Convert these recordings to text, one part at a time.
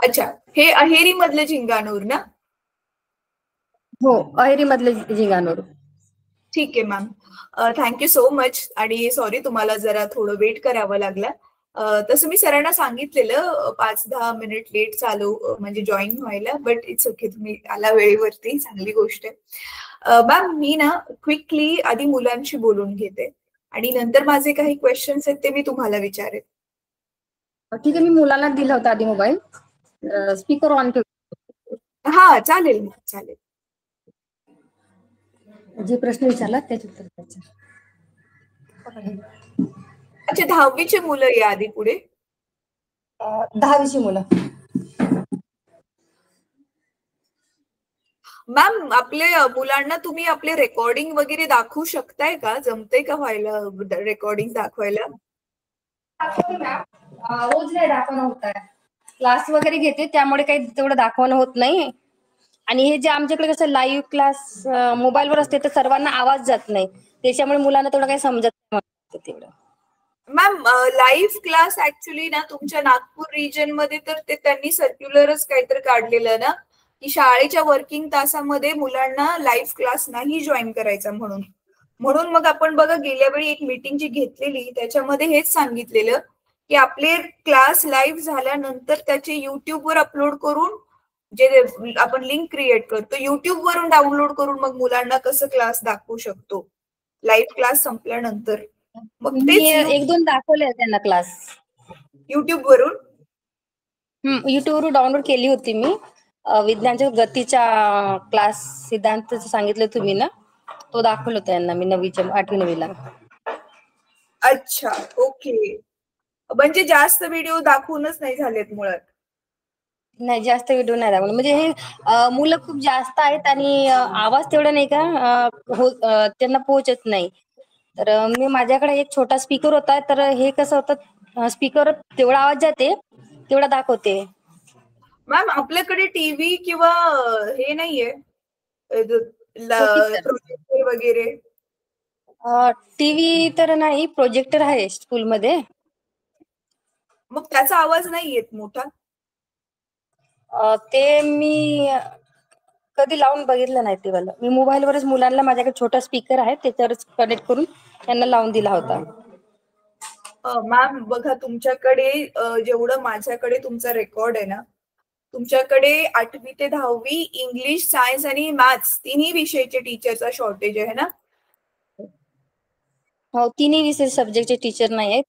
अच्छा, हे अहेरी मधले झिंगानूर ना? हो, अहेरी मधले झिंगानूर. ठीक आहे मॅम. Thank you so much. आणि सॉरी तुम्हाला जरा थोडं वेट करावं लागलं. तसं मी सरांना सांगितलेलं 5-10 मिनिट लेट चालू म्हणजे जॉईन व्हायला, बट इट्स ओके, तुम्ही आला वेळेवरती, चांगली गोष्ट आहे. मॅम मी ना क्विकली आधी मुलांशी बोलून घेते आणि नंतर माझे काही क्वेश्चन्स आहेत ते मी तुम्हाला विचारेन. ठीक आहे, मी मुलांना दिला होता आधी मोबाईल, स्पीकर ऑन ठेव. हा चालेल मॅम, चालेल. जे प्रश्न विचारला त्याचे उत्तर द्यायचं. अच्छा, 10वीचे मुलं या आधी पुढे. 10वीची मुलं. मॅम आपले मुलांना तुम्ही आपले रेकॉर्डिंग वगैरे दाखवू शकताय का? जमतंय का व्हायला रेकॉर्डिंग दाखवायला? रोज नाही दाखवणं होत आहे, क्लास वगैरे घेते त्यामुळे काही तेवढं दाखवणं होत नाही. आणि हे जे आमच्याकडे कसं लाईव्ह क्लास मोबाईलवर असते तर सर्वांना आवाज जात नाही, त्याच्यामुळे मुलांना तेवढं काही समजत नाही तेवढं. मॅम लाईव्ह क्लास ऍक्च्युली ना तुमच्या नागपूर रिजन मध्ये तर ते त्यांनी सर्क्युलरच काहीतरी काढलेलं ना, की शाळेच्या वर्किंग तासामध्ये मुलांना लाईव्ह क्लास नाही जॉईन करायचा म्हणून. म्हणून मग आपण बघा गेल्या वेळी एक मीटिंग जी घेतलेली त्याच्यामध्ये हेच सांगितलेलं की आपले क्लास लाईव्ह झाल्यानंतर त्याचे युट्यूबवर अपलोड करून, जे आपण लिंक क्रिएट करतो युट्यूब वरून डाउनलोड करून मग मुलांना कसं क्लास दाखवू शकतो लाईव्ह क्लास संपल्यानंतर. मग मी तेच 1-2 दाखवले त्यांना क्लास युट्यूब वरून. युट्यूबवर डाउनलोड केली होती मी. विज्ञानच्या गतीचा क्लास सिद्धांत सांगितलं तुम्ही ना, तो दाखवला त्यांना मी 8वी-9वीला. अच्छा, ओके. म्हणजे जास्त व्हिडिओ दाखवूनच नाही झालेत मुळात. नाही, जास्त व्हिडिओ नाही दाखवले. म्हणजे हे मुलं खूप जास्त आहेत आणि आवाज तेवढा नाही का त्यांना पोहोचत नाही. तर मी माझ्याकडे एक छोटा स्पीकर होता, तर हे कसं होतं, स्पीकर तेवढा आवाज जाते तेवढा दाखवते. मॅम आपल्याकडे टीव्ही किंवा हे नाहीये प्रोजेक्टर प्रोजेक्टर वगैरे. टीव्ही तर नाही, प्रोजेक्टर आहे स्कूलमध्ये. मग त्याचा आवाज नाही येत मोठा? ते मी कधी लावून बघितलं नाही ते वाला. मी मोबाईलवरच मुलांना, माझ्याकडे छोटा स्पीकर आहे त्याच्यावरच कनेक्ट करून त्यांना लावून दिला होता. मॅम बघा तुमच्याकडे जेवढं माझ्याकडे तुमचा रेकॉर्ड आहे ना, तुमच्याकडे 8वी ते 10वी इंग्लिश, सायन्स आणि मॅथ्स तिन्ही विषयाचे टीचरचा शॉर्टेज आहे ना? हो, तिन्ही विषय सब्जेक्टचे टीचर नाही आहेत.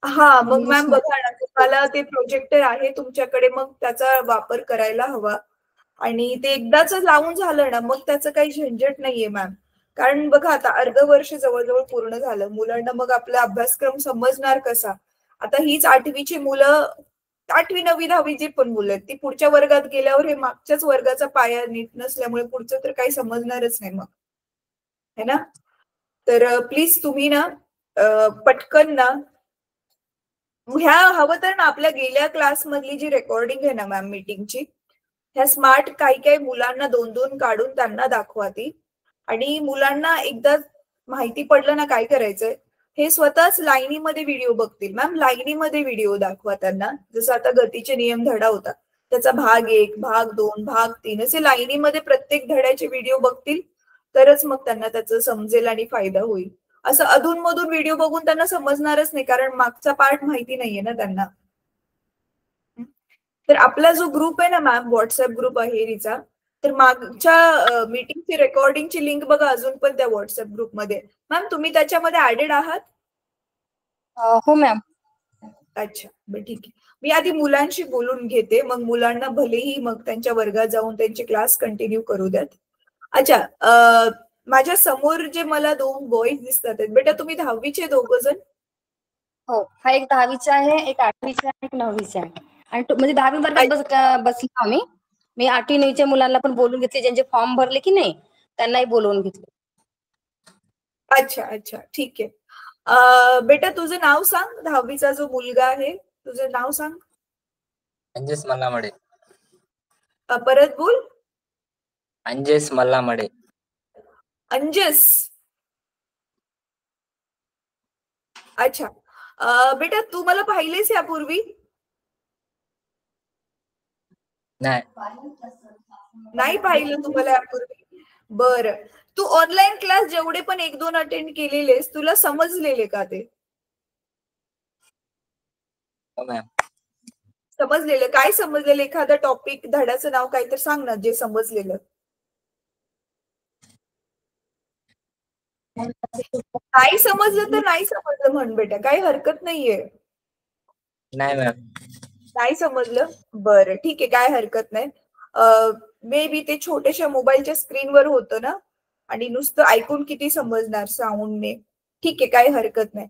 हा, मग मॅम बघा ना, तुम्हाला ते प्रोजेक्टर आहे तुमच्याकडे, मग त्याचा वापर करायला हवा. आणि ते एकदाच लावून झालं ना मग त्याचं काही झंझट नाहीये मॅम. कारण बघा आता अर्ध वर्ष जवळजवळ पूर्ण झालं, मुलांना मग आपला अभ्यासक्रम समजणार कसा? आता हीच 8वीची मुलं, 8वी 9वी 10वी जी पण मुलं आहेत ती पुढच्या वर्गात गेल्यावर हे मागच्याच वर्गाचा पाया नीट नसल्यामुळे पुढचं तर काही समजणारच नाही मग, है ना? तर प्लीज तुम्ही ना पटकन ना ह्या हवं तर ना आपल्या गेल्या क्लास मधली जी रेकॉर्डिंग आहे ना मॅम मीटिंगची, ह्या स्मार्ट काही काही मुलांना 2-2 काढून त्यांना दाखवा ती. आणि मुलांना एकदा माहिती पडलं ना काय करायचंय, हे स्वतःच लाईनीमध्ये व्हिडिओ बघतील. मॅम लाईनीमध्ये व्हिडिओ दाखवा त्यांना. जसं आता गतीचे नियम धडा होता त्याचा भाग 1, भाग 2, भाग 3 असे लाईनीमध्ये प्रत्येक धड्याचे व्हिडिओ बघतील, तरच मग त्यांना त्याचं समजेल आणि फायदा होईल. असं अधूनमधून व्हिडिओ बघून त्यांना समजणारच नाही, कारण मागचा पार्ट माहिती नाहीये ना त्यांना. तर आपला जो ग्रुप आहे ना मॅम, व्हॉट्सअप ग्रुप अहेरीचा, तर मागच्या मीटिंगची रेकॉर्डिंगची लिंक बघा अजून पण त्या व्हॉट्सअप ग्रुपमध्ये. मॅम तुम्ही त्याच्यामध्ये ऍडेड आहात? हो मॅम. अच्छा, बरं ठीक आहे. मी आधी मुलांशी बोलून घेते, मग मुलांना भलेही मग त्यांच्या वर्गात जाऊन त्यांचे क्लास कंटिन्यू करू द्यात. अच्छा, माझ्या समोर जे मला 2 बॉईज दिसतात आहेत, बेटा तुम्ही 10वीचे दोघ जण? हो, हा एक 10वीचा आहे, एक 8वीचा आहे, एक 9वीचा आहे. आणि म्हणजे 10वी वर्गात बसलो आम्ही. मी 8वी-9वीच्या मुलांना पण बोलून घेतले, ज्यांचे फॉर्म भरले की नाही त्यांनाही बोलवून घेतले. अच्छा अच्छा, ठीक आहे. बेटा तुझं नाव सांग, 10वीचा जो मुलगा आहे तुझं नाव सांग. अंजस मल्लामडे. परत बोल. अंजस मल्लामडे. अंजस. अच्छा, बेटा तू मला पाहिलेस यापूर्वी? नाही. नाही पाहिलं तुम्हाला यापूर्वी? बरं. तू ऑनलाईन क्लास जेवढे पण 1-2 अटेंड केलेलेस तुला समजलेले का ते? हो मॅम. समजलेलं काय समजलेलं? एखादं टॉपिक धड्याचं नाव काही तर सांग ना जे समजलेलं. नाही समजलं तर नाही समजलं म्हण बेटा, काही हरकत नाहीये. नाही मॅम. नाही समजलं? बरं ठीक आहे, काय हरकत नाही. मे बी ते छोट्याशा मोबाईलच्या स्क्रीनवर होतं ना, आणि नुसतं ऐकून किती समजणार साऊंडने. ठीक आहे, काही हरकत नाही.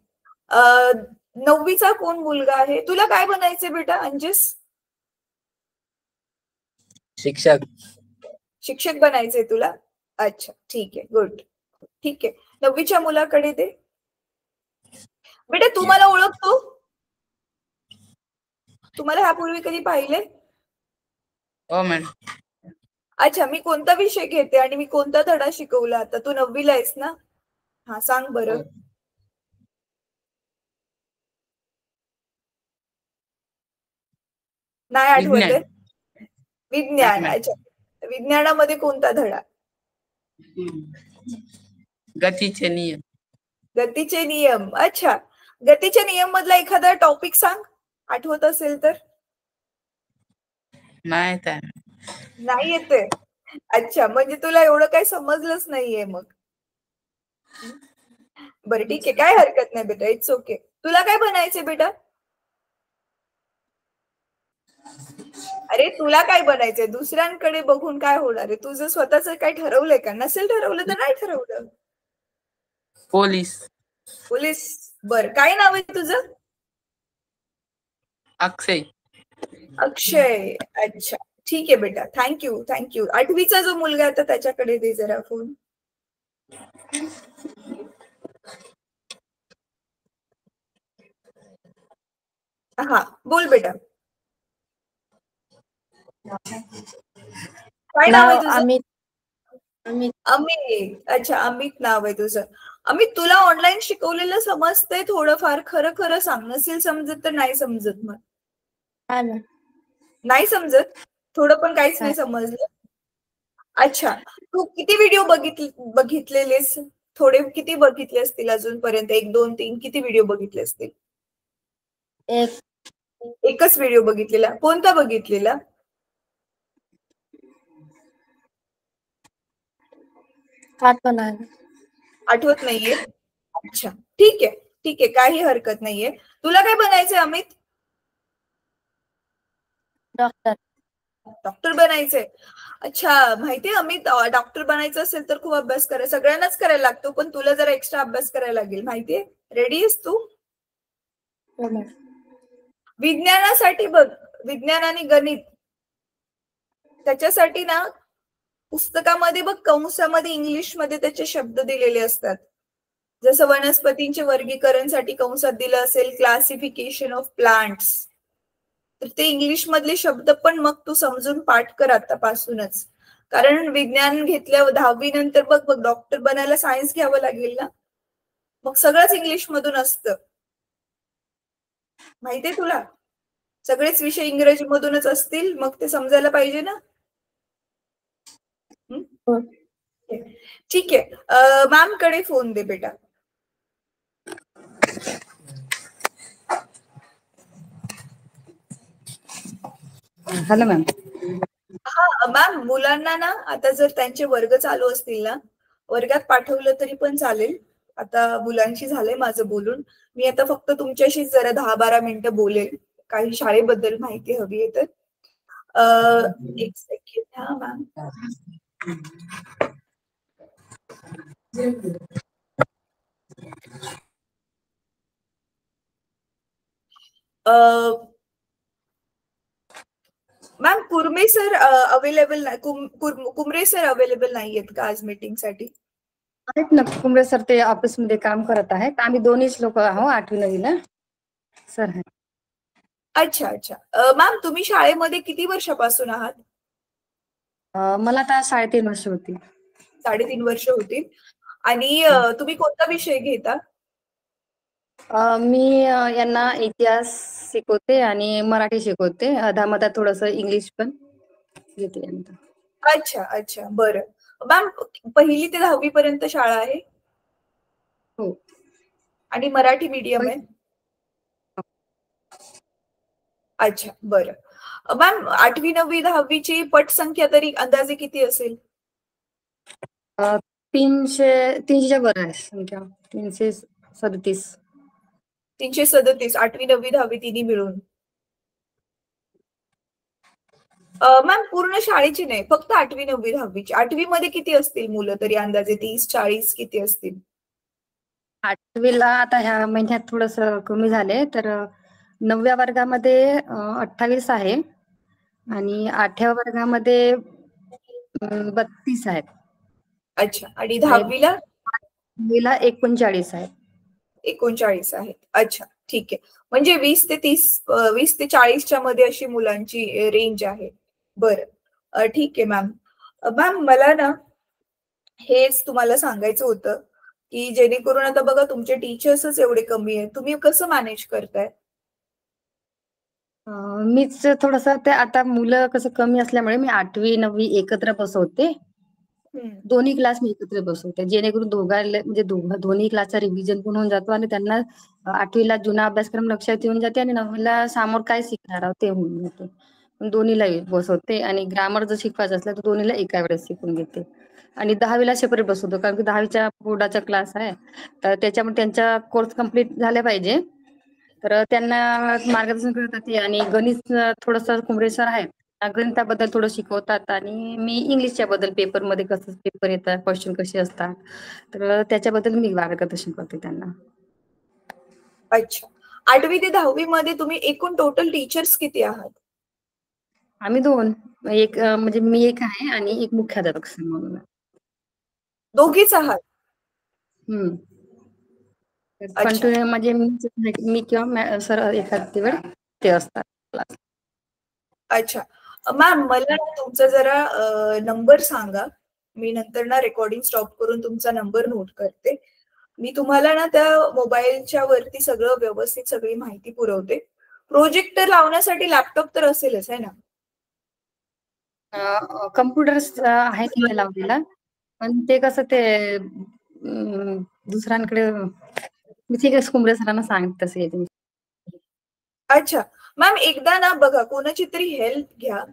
9वीचा कोण मुलगा आहे? तुला काय बनायचंय बेटा अंजस? शिक्षक. शिक्षक बनायचंय तुला? अच्छा ठीक आहे, गुड. ठीक आहे, 9वीच्या मुलाकडे दे. बेटा तू मला ओळखतो? तुम्हाला ह्यापूर्वी कधी पाहिले? हो मॅडम. अच्छा, मी कोणता विषय घेते आणि मी कोणता धडा शिकवला आता? तू 9वीला आहेस ना? हा सांग बरं. नाही आठवत आहे? विज्ञान. अच्छा, विज्ञानामध्ये कोणता धडा? गतीचे नियम. गतीचे नियम. अच्छा, गतीचे नियम मधला एखादा टॉपिक सांग, आठवत असेल तर. नाही तर नाही येते? अच्छा, म्हणजे तुला एवढं काही समजलंच नाहीये मग. बरं ठीक आहे, काय हरकत नाही बेटा, इट्स ओके. तुला काय बनायचंय बेटा? अरे तुला काय बनायचंय? दुसऱ्यांकडे बघून काय होणार आहे? तुझं स्वतःच काय ठरवलंय का? नसेल ठरवलं तर नाही ठरवलं. पोलीस. पोलीस. बर, काय नाव आहे तुझं? अक्षय. अक्षय. अच्छा ठीक आहे बेटा, थँक्यू थँक्यू. 8वीचा जो मुलगा आहे त्याच्याकडे दे जरा फोन. हा बोल बेटा. काय नाव आहे तुझं? अमित. अमित. अच्छा, अमित नाव आहे तुझं. अमित, तुला ऑनलाईन शिकवलेलं समजतंय थोडंफार? खरं खरं सांग, नसेल समजत तर नाही समजत मग. नाही समजत? थोडं पण काहीच नाही समजलं? अच्छा, तू किती व्हिडिओ बघितलेलेस? थोडे किती बघितले असतील अजूनपर्यंत? 1, 2, 3 किती व्हिडिओ बघितले असतील? एकच व्हिडिओ बघितलेला. कोणता बघितलेला? आठवत नाहीये? अच्छा ठीक आहे ठीक आहे, काही हरकत नाहीये. तुला काय बनायचंय अमित? डॉक्टर. डॉक्टर बनायचंय. अच्छा, माहितीये अमित, डॉक्टर बनायचं असेल तर खूप अभ्यास करायला, सगळ्यांनाच करायला लागतो, पण तुला जरा एक्स्ट्रा अभ्यास करायला लागेल. माहितीये? रेडी आहेस तू? विज्ञानासाठी बघ, विज्ञान आणि गणित, त्याच्यासाठी ना पुस्तकामध्ये बघ कंसामध्ये इंग्लिशमध्ये त्याचे शब्द दिलेले असतात. जसं वनस्पतींचे वर्गीकरणसाठी कंसात दिलं असेल क्लासिफिकेशन ऑफ प्लांट्स, तर ते इंग्लिश मधले शब्द पण मग तू समजून पाठ कर आतापासूनच. कारण विज्ञान घेतल्या 10वी नंतर बघ बघ डॉक्टर बनायला सायन्स घ्यावं लागेल ना, मग सगळंच इंग्लिश मधून असतं. माहितीये तुला? सगळेच विषय इंग्रजी मधूनच असतील, मग ते समजायला पाहिजे ना. ठीक आहे, मॅम कडे फोन दे बेटा. Hello ma'am. हा मॅम, मुलांना ना आता जर त्यांचे वर्ग चालू असतील ना, वर्गात पाठवलं तरी पण चालेल. आता मुलांशी झालंय माझं बोलून. मी आता फक्त तुमच्याशी जरा 10-12 मिनिटं बोलेल, काही शाळेबद्दल माहिती हवी आहे तर. एक सेकंड हा मॅम. मॅम, कुरमे सर अवेलेबल नाही, कुमरे सर अवेलेबल नाहीयेत का आज मीटिंग साठी? आहेत ना, कुंबळे सर ते ऑफिसमध्ये काम करत आहेत. आम्ही दोन्हीच लोक आहो 8वी 9वीला सर आहे. अच्छा अच्छा. मॅम, तुम्ही शाळेमध्ये किती वर्षापासून आहात? मला आता 3.5 वर्ष होती. 3.5 वर्ष होतील. आणि तुम्ही कोणता विषय घेता? मी यांना इतिहास शिकवते आणि मराठी शिकवते, अधामधात थोडंसं इंग्लिश पण. घेते आता. अच्छा अच्छा, बरं मॅम. 1ली ते 10वी पर्यंत शाळा आहे हो. आणि मराठी मीडियम आहे. हो. अच्छा, बरं मॅम. 8वी 9वी 10वीची पटसंख्या तरी अंदाजे किती असेल? 300च्या वर आहे संख्या. 337. 337. 8वी 9वी 10वी तिन्ही मिळून. मॅम पूर्ण शाळेची नाही, फक्त 8वी 9वी 10वीची. 8वी मध्ये किती असतील मुलं तरी अंदाजे? 30-40 किती असतील? 8वीला आता ह्या महिन्यात थोडस कमी झाले, तर 9व्या वर्गामध्ये 28 आहे आणि 8व्या वर्गामध्ये 32 आहेत. अच्छा, आणि आणि 10वीला? 10वीला 39 आहेत. 39 आहेत. अच्छा, ठीक आहे. म्हणजे 20 ते 40च्या मध्ये अशी मुलांची रेंज आहे. बरं, ठीक आहे मॅम. मॅम मला ना हेच तुम्हाला सांगायचं होतं, की जेणेकरून आता बघा तुमचे टीचर्सच एवढे कमी आहेत. तुम्ही कसं मॅनेज करताय? मीच थोडंसं ते आता मुलं कसं कमी असल्यामुळे मी 8वी 9वी एकत्र बसवते. हम्म. दोन्ही क्लास मी एकत्र बसवते, जेणेकरून म्हणजे दोन्ही क्लासचा रिव्हिजन पण होऊन जातो आणि त्यांना 8वीला जुना अभ्यासक्रम लक्षात येऊन जाते आणि 9वीला समोर काय शिकणार आहोत ते होऊन जाते. दोन्हीला बसवते आणि ग्रामर जर शिकवायचं असलं तर दोन्हीला एका वेळेस शिकून घेते. आणि 10वीला सेपरेट बसवतो, कारण की 10वीच्या बोर्डाचा क्लास आहे, तर त्याच्यामुळे त्यांचा कोर्स कम्प्लीट झाला पाहिजे. तर त्यांना मार्गदर्शन करतात आणि गणित थोडंसं कुंभरे सर आहेत, गणिताबद्दल थोडं शिकवतात आणि मी इंग्लिशच्या बद्दल पेपरमध्ये कसं पेपर येतात, क्वेश्चन कसे असतात, तर त्याच्याबद्दल मी मार्गदर्शन करते त्यांना. अच्छा. 8वी ते 10वी मध्ये तुम्ही एकूण टोटल टीचर्स किती आहात? आम्ही 2. एक म्हणजे मी एक आहे आणि एक मुख्याध्यापक सर म्हणून. दोघीच आहात? हम्म. अच्छा कंटिन्यू म्हणजे मी किंवा सर एखादी वेळ ते असतात क्लास. अच्छा. मॅम मला ना तुमचा जरा नंबर सांगा. मी नंतर ना रेकॉर्डिंग स्टॉप करून तुमचा नंबर नोट करते. मी तुम्हाला ना त्या मोबाईलच्या वरती सगळं व्यवस्थित सगळी माहिती पुरवते. प्रोजेक्टर लावण्यासाठी लॅपटॉप तर असेलच आहे ना? कम्प्युटर आहे तिथे लावलेला, पण ते कसं ते दुसऱ्यांकडे मी ठीक आहे कुंभरे सरांना सांगते तसे. अच्छा. मॅम एकदा ना बघा कोणाची तरी हेल्प घ्या.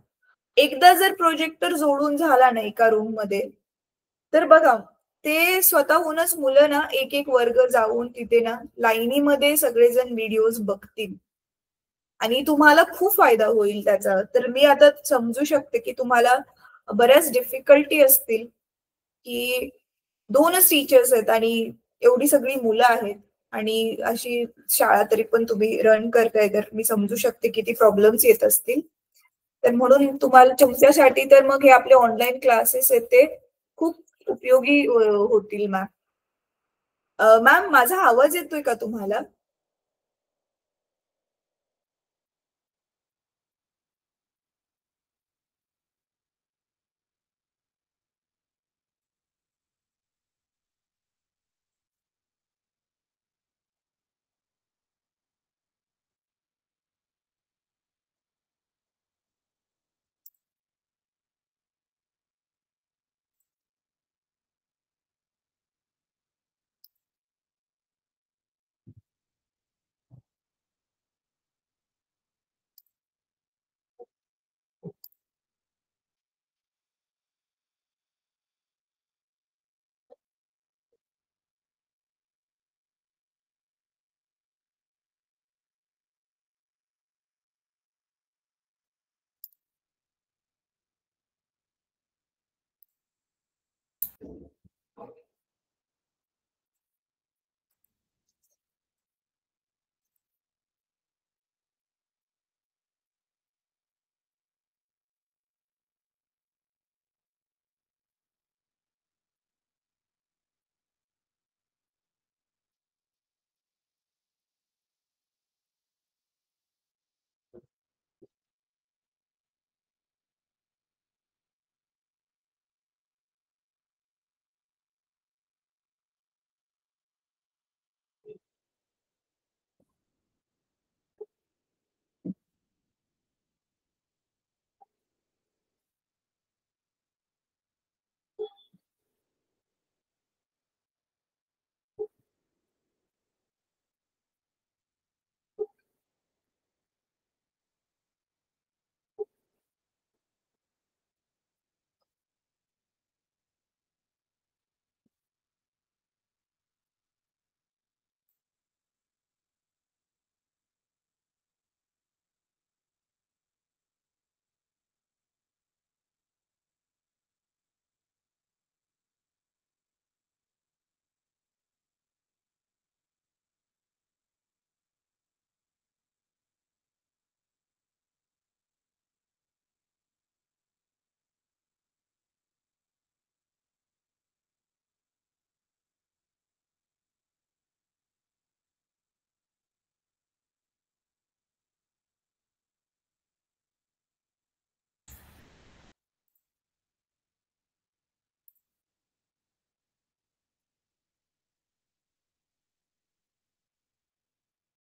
एकदा जर प्रोजेक्टर जोडून झाला ना एका रूम मध्ये, तर बघा ते स्वतःहूनच मुलं ना एक एक वर्ग जाऊन तिथे ना लाईनीमध्ये सगळेजण व्हिडिओज बघतील आणि तुम्हाला खूप फायदा होईल त्याचा. तर मी आता समजू शकते की तुम्हाला बऱ्याच डिफिकल्टी असतील, की 2च टीचर्स आहेत आणि एवढी सगळी मुलं आहेत आणि अशी शाळा तरी पण तुम्ही रन करताय, तर मी समजू शकते किती प्रॉब्लेम्स येत असतील. तर म्हणून तुम्हाला तुमच्यासाठी तर मग हे आपले ऑनलाईन क्लासेस आहेत ते खूप उपयोगी होतील मॅम. मॅम माझा आवाज येतोय का तुम्हाला?